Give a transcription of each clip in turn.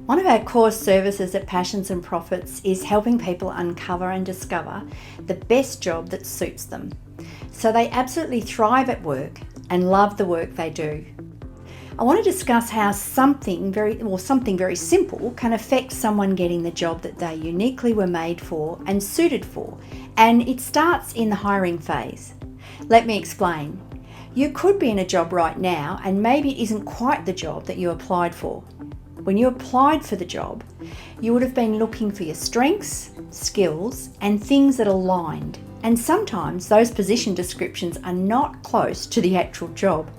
One of our core services at Passions and Profits is helping people uncover and discover the best job that suits them, so they absolutely thrive at work and love the work they do. I want to discuss how something very simple can affect someone getting the job that they uniquely were made for and suited for, and it starts in the hiring phase. Let me explain. You could be in a job right now and maybe it isn't quite the job that you applied for. When you applied for the job, you would have been looking for your strengths, skills, and things that aligned. And sometimes those position descriptions are not close to the actual job.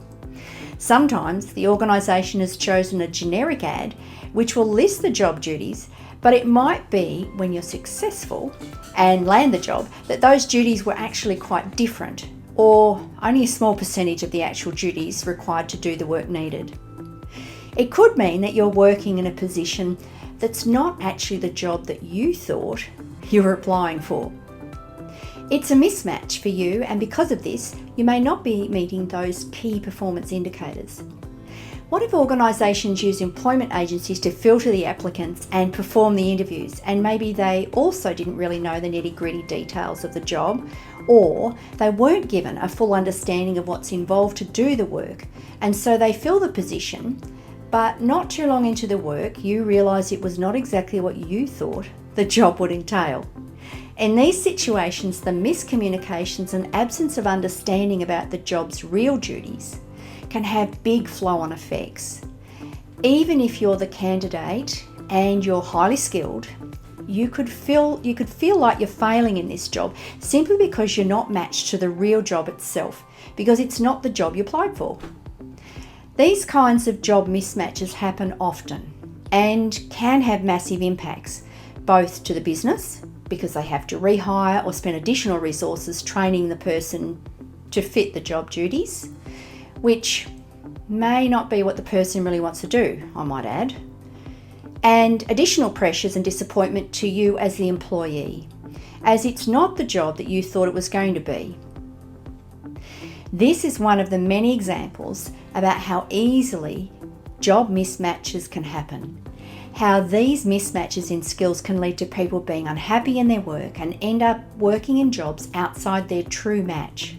Sometimes the organisation has chosen a generic ad which will list the job duties, but it might be when you're successful and land the job that those duties were actually quite different, or only a small percentage of the actual duties required to do the work needed. It could mean that you're working in a position that's not actually the job that you thought you were applying for. It's a mismatch for you, and because of this, you may not be meeting those key performance indicators. What if organisations use employment agencies to filter the applicants and perform the interviews, and maybe they also didn't really know the nitty-gritty details of the job, or they weren't given a full understanding of what's involved to do the work, and so they fill the position, but not too long into the work, you realise it was not exactly what you thought the job would entail. In these situations, the miscommunications and absence of understanding about the job's real duties can have big flow-on effects. Even if you're the candidate and you're highly skilled, you could feel like you're failing in this job simply because you're not matched to the real job itself, because it's not the job you applied for. These kinds of job mismatches happen often and can have massive impacts, both to the business, because they have to rehire or spend additional resources training the person to fit the job duties, which may not be what the person really wants to do, I might add, and additional pressures and disappointment to you as the employee, as it's not the job that you thought it was going to be. This is one of the many examples about how easily job mismatches can happen, how these mismatches in skills can lead to people being unhappy in their work and end up working in jobs outside their true match.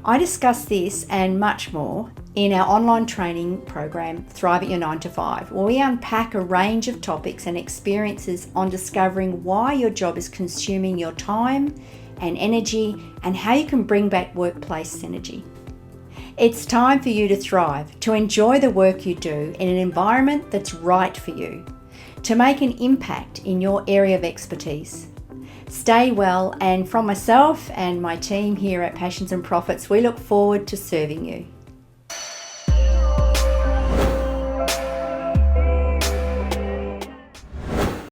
I discuss this and much more in our online training program, Thrive at Your 9 to 5, where we unpack a range of topics and experiences on discovering why your job is consuming your time and energy and how you can bring back workplace synergy. It's time for you to thrive, to enjoy the work you do in an environment that's right for you, to make an impact in your area of expertise. Stay well, and from myself and my team here at Passions and Profits, we look forward to serving you.